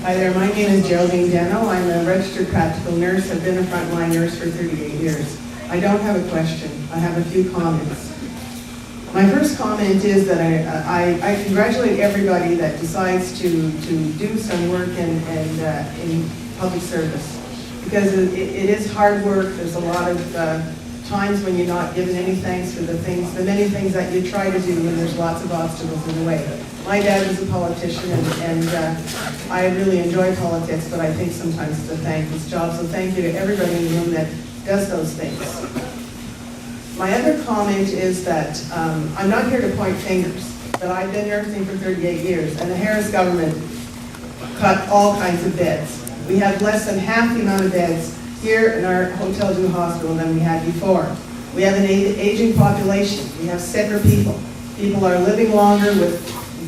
Hi there, my name is Geraldine Deno. I'm a registered practical nurse. I've been a frontline nurse for 38 years. I don't have a question. I have a few comments. My first comment is that I congratulate everybody that decides to do some work in public service, because it is hard work. There's a lot of times when you're not given any thanks for the many things that you try to do, and there's lots of obstacles in the way. My dad was a politician, and I really enjoy politics, but I think sometimes it's a thankless job, so thank you to everybody in the room that does those things. My other comment is that I'm not here to point fingers, but I've been nursing for 38 years, and the Harris government cut all kinds of beds. We have less than half the amount of beds here in our Hotel Dieu Hospital than we had before. We have an aging population. We have sicker people. People are living longer with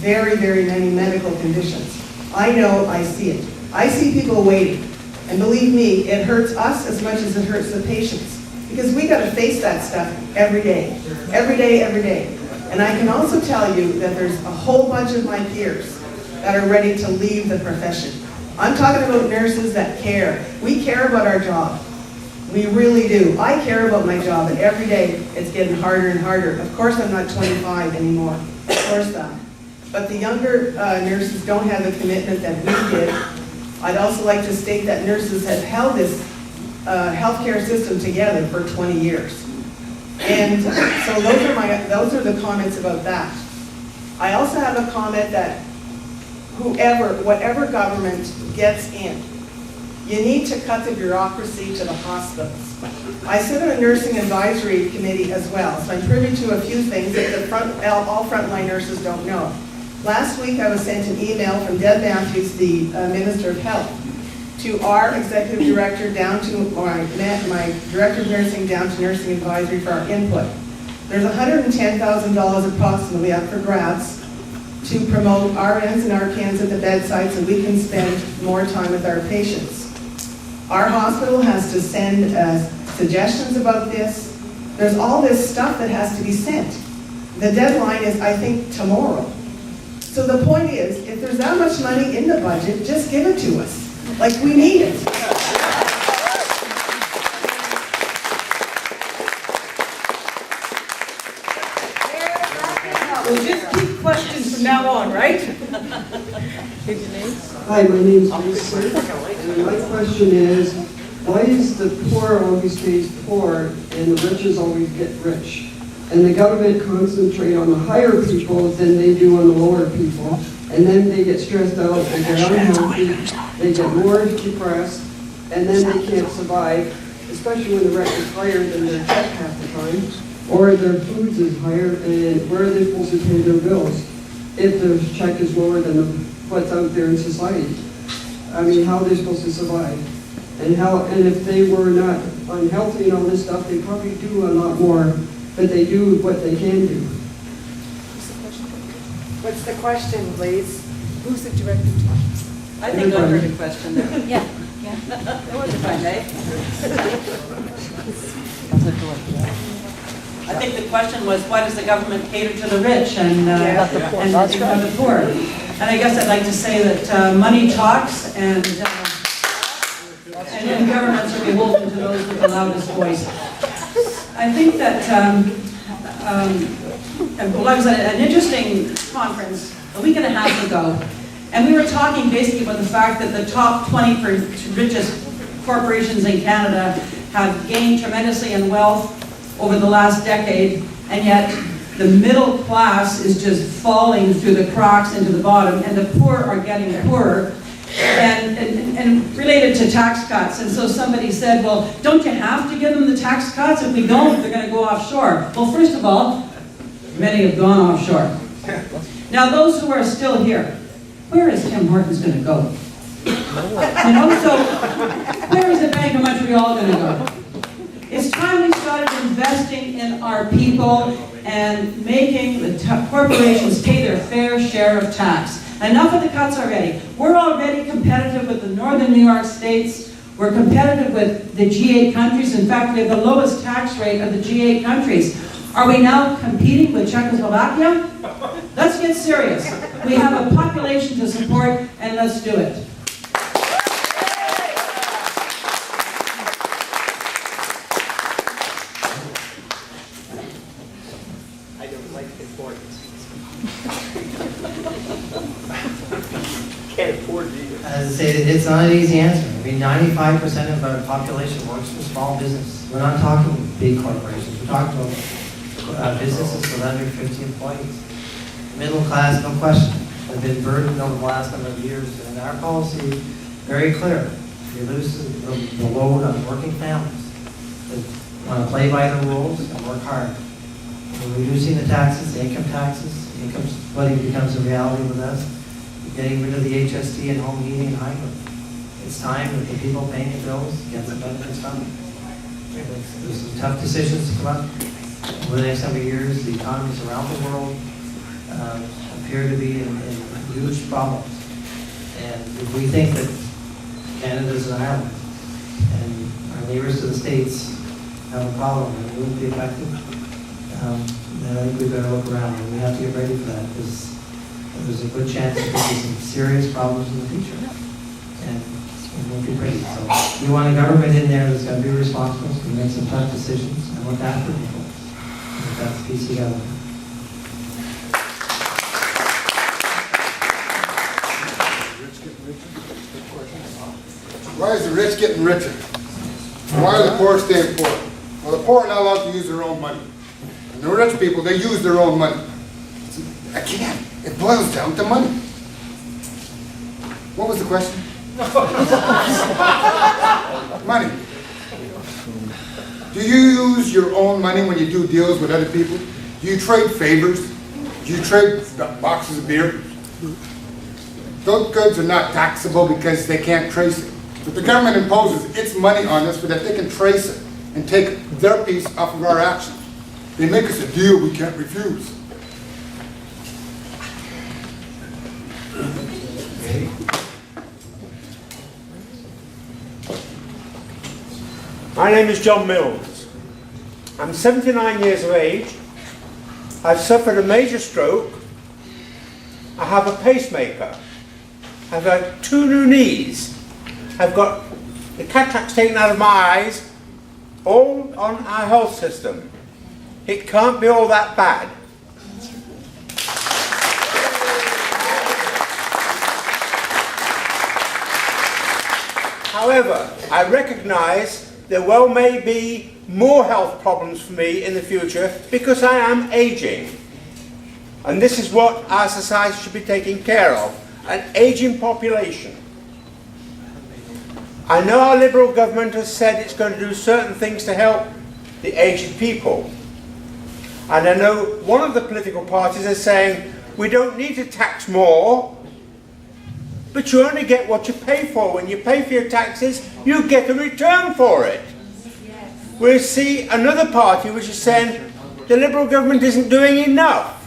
very, very many medical conditions. I know, I see it. I see people waiting. And believe me, it hurts us as much as it hurts the patients, because we got to face that stuff every day. Every day, every day. And I can also tell you that there's a whole bunch of my peers that are ready to leave the profession. I'm talking about nurses that care. We care about our job. We really do. I care about my job, and every day it's getting harder and harder. Of course I'm not 25 anymore. Of course not. But the younger nurses don't have the commitment that we did. I'd also like to state that nurses have held this healthcare system together for 20 years. And so those are the comments about that. I also have a comment that whatever government gets in, you need to cut the bureaucracy to the hospitals. I sit on a nursing advisory committee as well, so I'm privy to a few things that all frontline nurses don't know. Last week I was sent an email from Deb Matthews, the Minister of Health, to our executive director down to my director of nursing down to nursing advisory for our input. There's $110,000 approximately up for grabs to promote RNs and RCANs at the bedside so we can spend more time with our patients. Our hospital has to send suggestions about this. There's all this stuff that has to be sent. The deadline is, I think, tomorrow. So the point is, if there's that much money in the budget, just give it to us. Like, we need it. We'll just keep questions from now on, right? Hi, my name's Lisa, and my question is, why is the poor always stays poor and the riches always get rich? And the government concentrate on the higher people than they do on the lower people, and then they get stressed out, they get unhealthy, they get more depressed, and then they can't survive, especially when the rent is higher than their check half the time, or their foods is higher, and where are they supposed to pay their bills if their check is lower than what's out there in society? I mean, how are they supposed to survive? And if they were not unhealthy and all this stuff, they probably do a lot more, but they do what they can do. What's the question, please? Who's the director? I think I heard a question there. Yeah. That was if I may. I think the question was, why does the government cater to the rich and ignore the poor? And I guess I'd like to say that money talks, and governments are beholden to those with the loudest voice. I think that I was at an interesting conference a week and a half ago, and we were talking basically about the fact that the top 20 richest corporations in Canada have gained tremendously in wealth over the last decade, and yet the middle class is just falling through the cracks into the bottom, and the poor are getting poorer. And related to tax cuts, and so somebody said, well, don't you have to give them the tax cuts? If we don't, they're going to go offshore. Well, first of all, many have gone offshore. Now, those who are still here, where is Tim Hortons going to go? So where is the Bank of Montreal going to go? It's time we started investing in our people and making the corporations pay their fair share of tax. Enough of the cuts already. We're already competitive with the northern New York states. We're competitive with the G8 countries. In fact, we have the lowest tax rate of the G8 countries. Are we now competing with Czechoslovakia? Let's get serious. We have a population to support, and let's do it. Can't afford it. As I say, it's not an easy answer. I mean, 95% of our population works for small business. We're not talking big corporations. We're talking about businesses with under 50 employees. Middle class, no question, have been burdened over the last number of years. And our policy is very clear. We lose the load on working families that want to play by the rules and work hard. We're reducing the taxes, the income taxes. Income splitting becomes a reality with us. Getting rid of the HST and home heating and hybrid. It's time that the people paying the bills get some benefits from it. There's some tough decisions to come up over the next number of years. The economies around the world appear to be in huge problems. And if we think that Canada is an island and our neighbors to the States have a problem and we won't be affected, then I think we better look around. And we have to get ready for that because there's a good chance there could be some serious problems in the future. And it won't be pretty. So you want a government in there that's going to be responsible, that's going to make some tough decisions and look after people. And that's PC government. Why is the rich getting richer? Why are the poor staying poor? Well, the poor are not allowed to use their own money. And the rich people, they use their own money. Again, it boils down to money. What was the question? Money. Do you use your own money when you do deals with other people? Do you trade favors? Do you trade boxes of beer? Those goods are not taxable because they can't trace it. But the government imposes its money on us so that they can trace it and take their piece off of our actions. They make us a deal we can't refuse. My name is John Mills. I'm 79 years of age. I've suffered a major stroke. I have a pacemaker. I've had 2 new knees. I've got the cataracts taken out of my eyes, all on our health system. It can't be all that bad. However, I recognise there well may be more health problems for me in the future because I am ageing. And this is what our society should be taking care of, an ageing population. I know our Liberal government has said it's going to do certain things to help the aged people. And I know one of the political parties is saying we don't need to tax more, but you only get what you pay for. When you pay for your taxes, you get a return for it. We see another party which is saying the Liberal government isn't doing enough.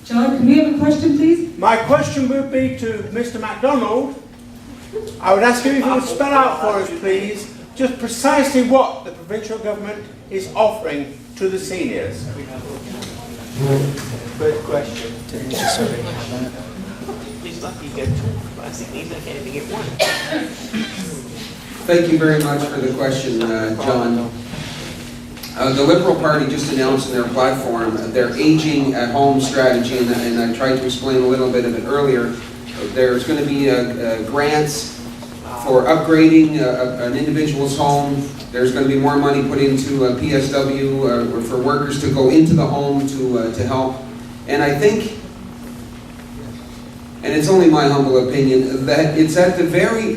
John, can we have a question, please? My question would be to Mr. MacDonald. I would ask him if he would spell out for us, please, just precisely what the provincial government is offering to the seniors. First question. He's lucky to get 2 plastic knees. I can't even get 1. Thank you very much for the question, John. The Liberal Party just announced in their platform their aging at home strategy, and I tried to explain a little bit of it earlier. There's going to be grants for upgrading an individual's home. There's going to be more money put into PSW for workers to go into the home to help. And I think, and it's only my humble opinion, that it's at the very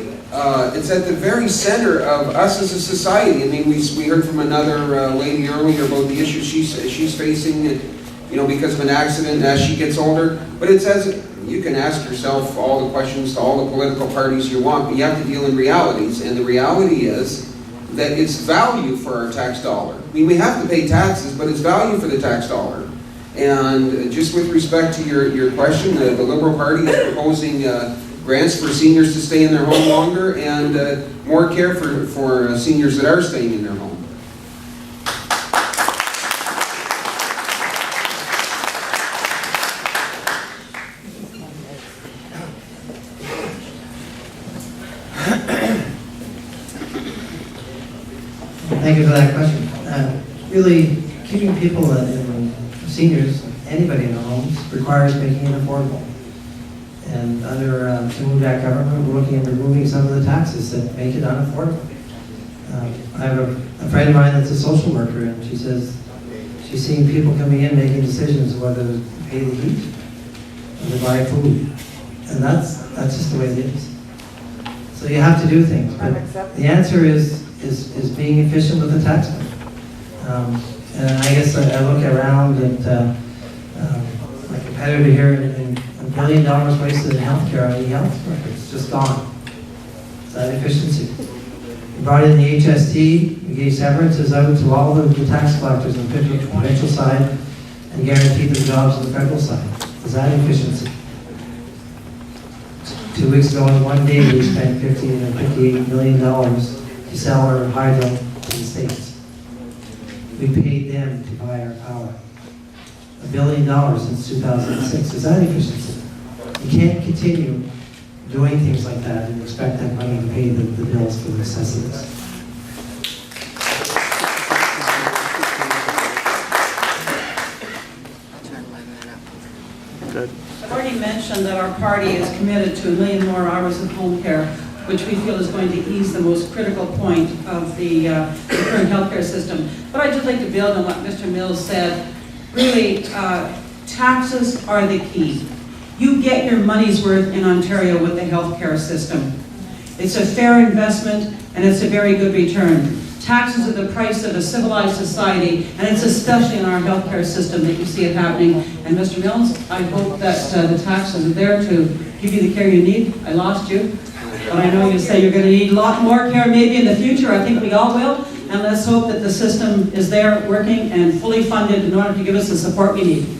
center of us as a society. I mean, we heard from another lady earlier about the issues she's facing, you know, because of an accident as she gets older. But it says you can ask yourself all the questions to all the political parties you want, but you have to deal in realities. And the reality is that it's value for our tax dollar. I mean, we have to pay taxes, but it's value for the tax dollar. And just with respect to your question, the Liberal Party is proposing grants for seniors to stay in their home longer and more care for seniors that are staying in their home. Thank you for that question. Really, keeping people, seniors, anybody in their homes, requires making it affordable. And under Tim Jack government, we're looking at removing some of the taxes that make it unaffordable. I have a friend of mine that's a social worker, and she says she's seeing people coming in making decisions whether to pay the heat or to buy food. And that's just the way it is. So you have to do things. But the answer is being efficient with the tax money. And I guess I look around at my competitor here, and $1 billion wasted in healthcare on e-health records, just gone. Is that efficiency? We brought in the HST, we gave severances out to all the tax collectors on the provincial side and guaranteed them jobs on the federal side. Is that efficiency? 2 weeks ago, in one day, we spent $58 million to sell our hydro to the states. We paid them to buy our power. $1 billion since 2006. Is that efficiency? You can't continue doing things like that and expect that money to pay the bills for the necessities. I've already mentioned that our party is committed to 1 million more hours of home care, which we feel is going to ease the most critical point of the current healthcare system. But I'd just like to build on what Mr. Mills said. Really, taxes are the key. You get your money's worth in Ontario with the healthcare system. It's a fair investment and it's a very good return. Taxes are the price of a civilized society, and it's especially in our healthcare system that you see it happening. And Mr. Mills, I hope that the taxes are there to give you the care you need. I lost you, but I know you say you're going to need a lot more care maybe in the future. I think we all will. And let's hope that the system is there working and fully funded in order to give us the support we need.